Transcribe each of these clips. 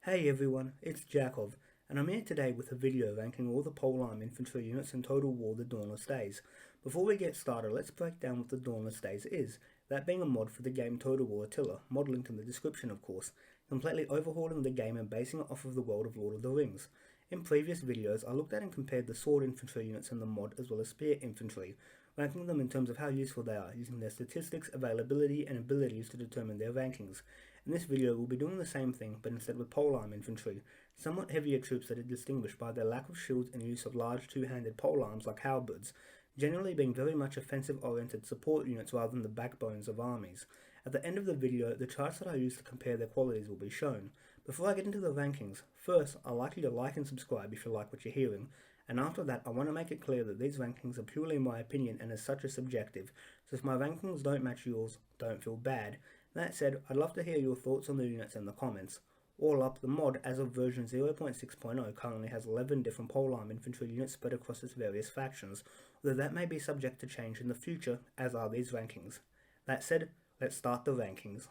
Hey everyone, it's Jakov, and I'm here today with a video ranking all the Polearm infantry units in Total War The Dawnless Days. Before we get started, let's break down what the Dawnless Days is, that being a mod for the game Total War Attila, mod linked in the description of course, completely overhauling the game and basing it off of the world of Lord of the Rings. In previous videos, I looked at and compared the sword infantry units in the mod as well as spear infantry, ranking them in terms of how useful they are, using their statistics, availability, and abilities to determine their rankings. In this video, we'll be doing the same thing, but instead with polearm infantry, somewhat heavier troops that are distinguished by their lack of shields and use of large two-handed polearms like halberds, generally being very much offensive-oriented support units rather than the backbones of armies. At the end of the video, the charts that I use to compare their qualities will be shown. Before I get into the rankings, first, I'd like you to like and subscribe if you like what you're hearing, and after that, I want to make it clear that these rankings are purely my opinion and as such are subjective, so if my rankings don't match yours, don't feel bad. That said, I'd love to hear your thoughts on the units in the comments. All up, the mod, as of version 0.6.0, currently has 11 different polearm infantry units spread across its various factions, although that may be subject to change in the future, as are these rankings. That said, let's start the rankings.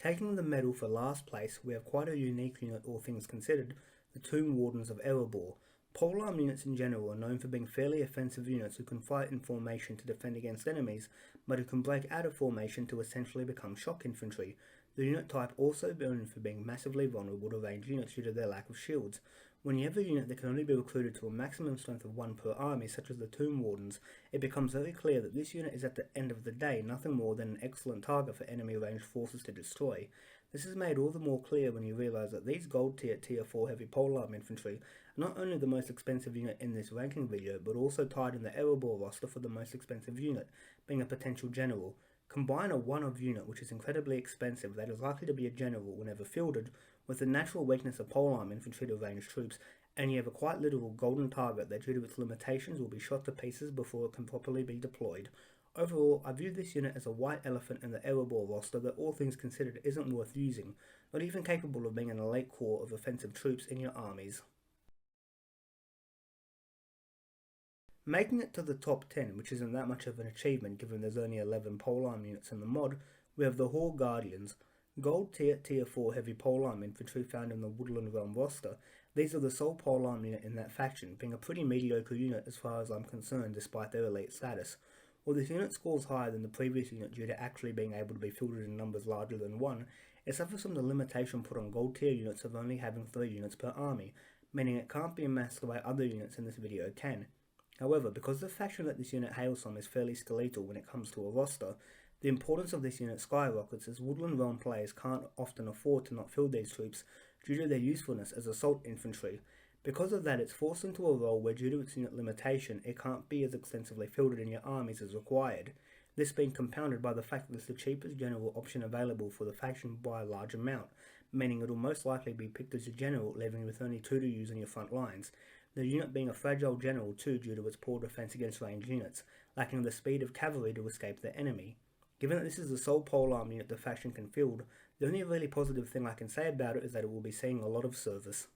Taking the medal for last place, we have quite a unique unit all things considered, the Tomb Wardens of Erebor. Polearm units in general are known for being fairly offensive units who can fight in formation to defend against enemies, but who can break out of formation to essentially become shock infantry. The unit type also known for being massively vulnerable to ranged units due to their lack of shields. When you have a unit that can only be recruited to a maximum strength of 1 per army, such as the Tomb Wardens, it becomes very clear that this unit is at the end of the day nothing more than an excellent target for enemy ranged forces to destroy. This is made all the more clear when you realise that these gold tier 4 heavy polearm infantry are not only the most expensive unit in this ranking video, but also tied in the Erebor roster for the most expensive unit, being a potential general. Combine a one-of unit which is incredibly expensive that is likely to be a general whenever fielded, with the natural weakness of polearm infantry to ranged troops, and you have a quite literal golden target that due to its limitations will be shot to pieces before it can properly be deployed. Overall, I view this unit as a white elephant in the Erebor roster that all things considered isn't worth using, not even capable of being an elite core of offensive troops in your armies. Making it to the top 10, which isn't that much of an achievement given there's only 11 polearm units in the mod, we have the Horde Guardians, gold tier 4 heavy polearm infantry found in the Woodland Realm roster. These are the sole polearm unit in that faction, being a pretty mediocre unit as far as I'm concerned despite their elite status. While this unit scores higher than the previous unit due to actually being able to be fielded in numbers larger than 1, it suffers from the limitation put on gold tier units of only having 3 units per army, meaning it can't be amassed the way other units in this video can. However, because the faction that this unit hails from is fairly skeletal when it comes to a roster, the importance of this unit skyrockets as Woodland Realm players can't often afford to not field these troops due to their usefulness as assault infantry. Because of that, it's forced into a role where due to its unit limitation, it can't be as extensively fielded in your armies as required. This being compounded by the fact that it's the cheapest general option available for the faction by a large amount, meaning it will most likely be picked as a general, leaving you with only 2 to use on your front lines. The unit being a fragile general too due to its poor defense against ranged units, lacking the speed of cavalry to escape their enemy. Given that this is the sole polearm unit the faction can field, the only really positive thing I can say about it is that it will be seeing a lot of service.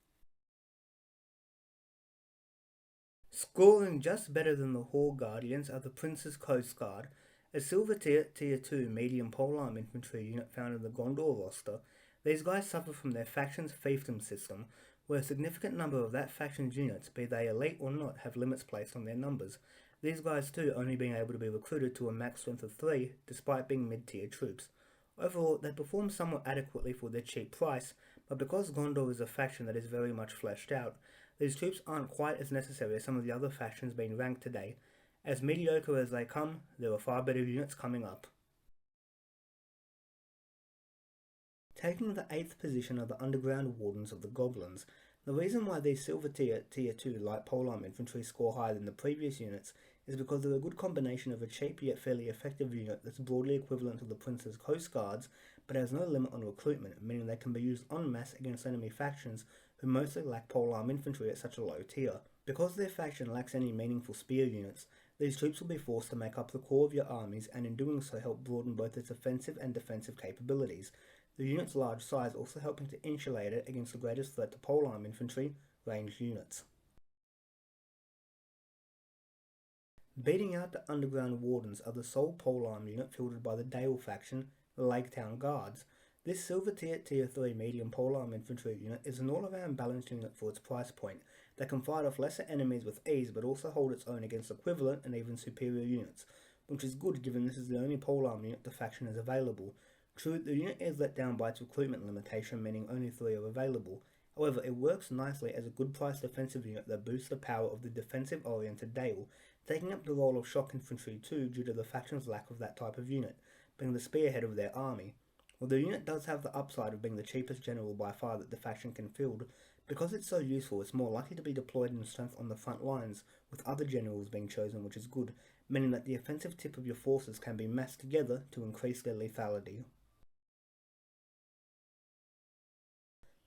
Scoring just better than the Horde Guardians are the Prince's Coast Guard, a silver tier 2 medium polearm infantry unit found in the Gondor roster. These guys suffer from their faction's fiefdom system, where a significant number of that faction's units, be they elite or not, have limits placed on their numbers. These guys too only being able to be recruited to a max strength of 3, despite being mid-tier troops. Overall, they perform somewhat adequately for their cheap price, but because Gondor is a faction that is very much fleshed out, these troops aren't quite as necessary as some of the other factions being ranked today. As mediocre as they come, there are far better units coming up. Taking the 8th position are the Underground Wardens of the Goblins. The reason why these silver tier 2 light polearm infantry score higher than the previous units is because they're a good combination of a cheap yet fairly effective unit that's broadly equivalent to the Prince's Coast Guards, but has no limit on recruitment, meaning they can be used en masse against enemy factions who mostly lack polearm infantry at such a low tier. Because their faction lacks any meaningful spear units, these troops will be forced to make up the core of your armies and in doing so help broaden both its offensive and defensive capabilities. The unit's large size also helping to insulate it against the greatest threat to polearm infantry, ranged units. Beating out the Underground Wardens are the sole polearm unit fielded by the Dale faction, the Lake Town Guards. This Silver Tier 3 medium polearm infantry unit is an all-around balanced unit for its price point that can fight off lesser enemies with ease but also hold its own against equivalent and even superior units, which is good given this is the only polearm unit the faction has available. True, the unit is let down by its recruitment limitation, meaning only 3 are available. However, it works nicely as a good priced defensive unit that boosts the power of the defensive-oriented Dale, taking up the role of shock infantry too due to the faction's lack of that type of unit, being the spearhead of their army. While the unit does have the upside of being the cheapest general by far that the faction can field, because it's so useful it's more likely to be deployed in strength on the front lines, with other generals being chosen, which is good, meaning that the offensive tip of your forces can be massed together to increase their lethality.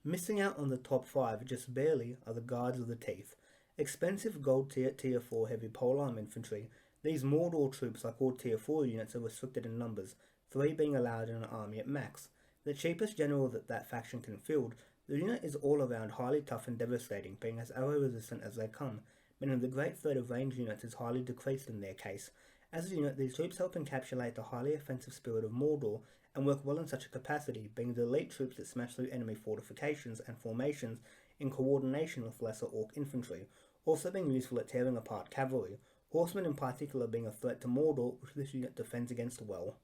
Missing out on the top 5 just barely are the Guards of the Teeth. Expensive gold tier 4 heavy polearm infantry, these Mordor troops like all tier 4 units are restricted in numbers, 3 being allowed in an army at max. The cheapest general that faction can field, the unit is all around highly tough and devastating, being as arrow resistant as they come, meaning the great threat of ranged units is highly decreased in their case. As a unit, these troops help encapsulate the highly offensive spirit of Mordor and work well in such a capacity, being the elite troops that smash through enemy fortifications and formations in coordination with lesser orc infantry, also being useful at tearing apart cavalry, horsemen in particular being a threat to Mordor, which this unit defends against well.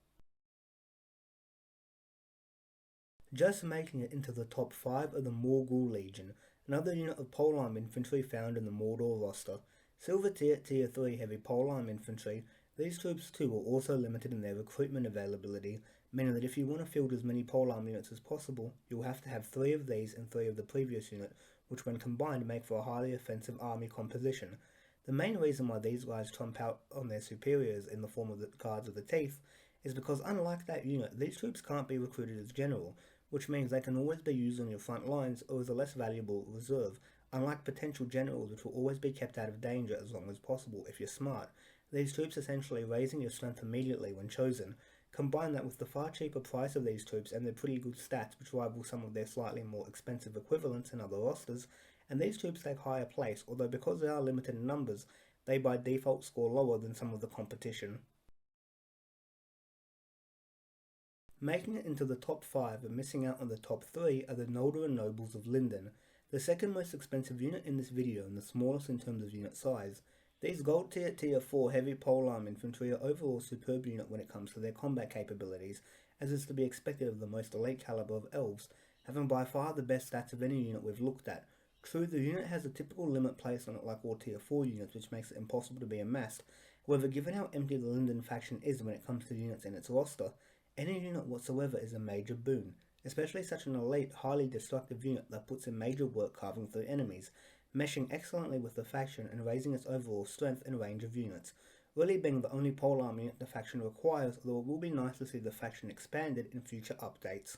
Just making it into the top 5 are the Morgul Legion, another unit of polearm infantry found in the Mordor roster. Silver tier 3 heavy polearm infantry, these troops too are also limited in their recruitment availability, meaning that if you want to field as many polearm units as possible, you will have to have 3 of these and 3 of the previous unit, which when combined make for a highly offensive army composition. The main reason why these guys trump out on their superiors in the form of the Guards of the Teeth is because unlike that unit, these troops can't be recruited as general, which means they can always be used on your front lines or as a less valuable reserve, unlike potential generals which will always be kept out of danger as long as possible if you're smart. These troops essentially raising your strength immediately when chosen. Combine that with the far cheaper price of these troops and their pretty good stats which rival some of their slightly more expensive equivalents in other rosters, and these troops take higher place, although because they are limited in numbers, they by default score lower than some of the competition. Making it into the top 5 and missing out on the top 3 are the Noldorin Nobles of Lindon, the second most expensive unit in this video and the smallest in terms of unit size. These gold tier 4 heavy polearm infantry are overall a superb unit when it comes to their combat capabilities, as is to be expected of the most elite caliber of elves, having by far the best stats of any unit we've looked at. True, the unit has a typical limit placed on it like all tier 4 units, which makes it impossible to be amassed. However, given how empty the Lindon faction is when it comes to units in its roster, any unit whatsoever is a major boon, especially such an elite, highly destructive unit that puts in major work carving through enemies, meshing excellently with the faction and raising its overall strength and range of units, really being the only polearm unit the faction requires, although it will be nice to see the faction expanded in future updates.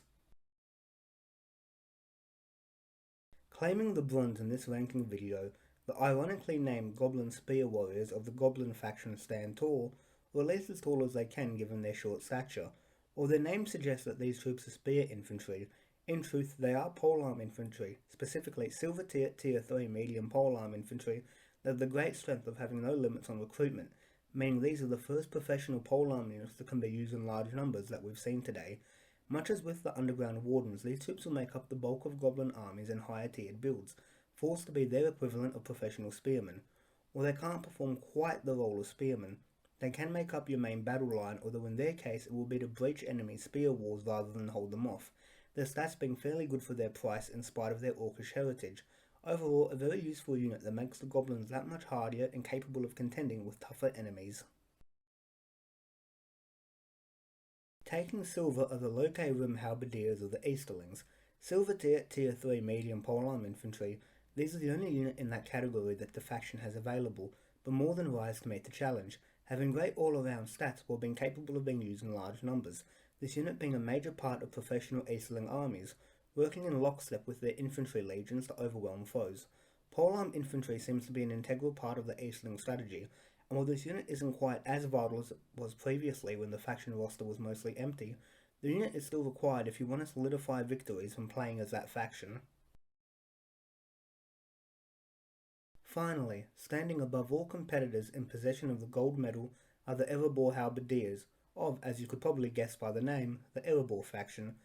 Claiming the bronze in this ranking video, the ironically named Goblin Spear Warriors of the Goblin faction stand tall, or at least as tall as they can given their short stature. While their name suggests that these troops are spear infantry, in truth they are polearm infantry, specifically silver tier 3 medium polearm infantry that have the great strength of having no limits on recruitment, meaning these are the first professional polearm units that can be used in large numbers that we've seen today. Much as with the underground wardens, these troops will make up the bulk of goblin armies in higher tiered builds, forced to be their equivalent of professional spearmen. While they can't perform quite the role of spearmen, they can make up your main battle line, although in their case it will be to breach enemy spear walls rather than hold them off, their stats being fairly good for their price in spite of their orcish heritage. Overall, a very useful unit that makes the goblins that much hardier and capable of contending with tougher enemies. Taking silver are the Loke Rim Halberdiers of the Easterlings. Silver tier 3 medium polearm infantry, these are the only unit in that category that the faction has available, but more than rise to meet the challenge, having great all-around stats while being capable of being used in large numbers, this unit being a major part of professional Easterling armies, working in lockstep with their infantry legions to overwhelm foes. Polearm infantry seems to be an integral part of the Easterling strategy, and while this unit isn't quite as vital as it was previously when the faction roster was mostly empty, the unit is still required if you want to solidify victories when playing as that faction. Finally, standing above all competitors in possession of the gold medal are the Erebor Halberdiers of, as you could probably guess by the name, the Erebor faction.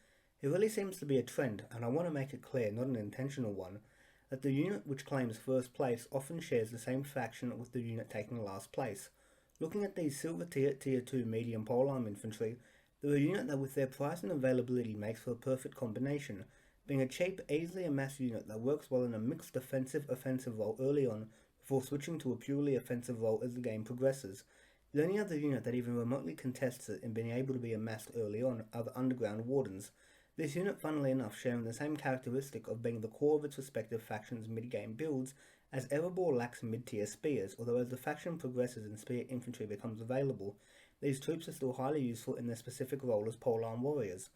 It really seems to be a trend, and I want to make it clear, not an intentional one, that the unit which claims first place often shares the same faction with the unit taking last place. Looking at these silver tier, tier 2 medium polearm infantry, they're a unit that with their price and availability makes for a perfect combination, being a cheap, easily amassed unit that works well in a mixed defensive-offensive role early on before switching to a purely offensive role as the game progresses. The only other unit that even remotely contests it in being able to be amassed early on are the Underground Wardens. This unit, funnily enough, sharing the same characteristic of being the core of its respective faction's mid-game builds, as Erebor lacks mid-tier spears, although as the faction progresses and spear infantry becomes available, these troops are still highly useful in their specific role as polearm warriors.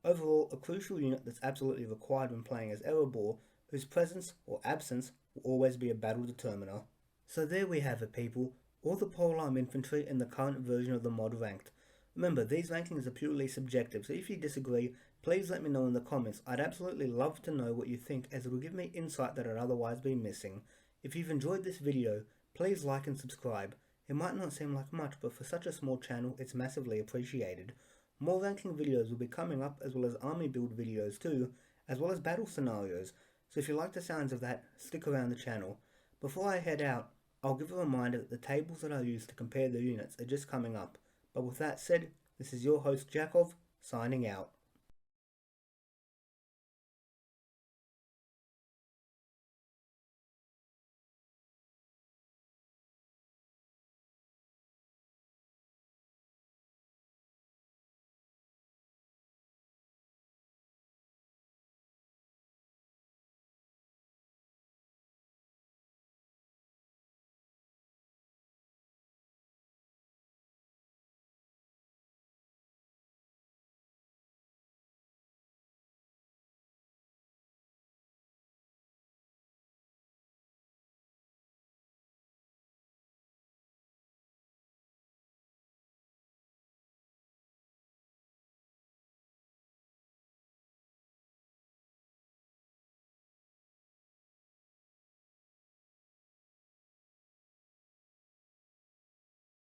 Overall, a crucial unit that's absolutely required when playing as Erebor, whose presence or absence will always be a battle determiner. So there we have it, people, all the polearm infantry in the current version of the mod ranked. Remember, these rankings are purely subjective, so if you disagree, please let me know in the comments. I'd absolutely love to know what you think, as it will give me insight that I'd otherwise be missing. If you've enjoyed this video, please like and subscribe. It might not seem like much, but for such a small channel, it's massively appreciated. More ranking videos will be coming up, as well as army build videos too, as well as battle scenarios, so if you like the sounds of that, stick around the channel. Before I head out, I'll give a reminder that the tables that I use to compare the units are just coming up. But with that said, this is your host Jakov, signing out.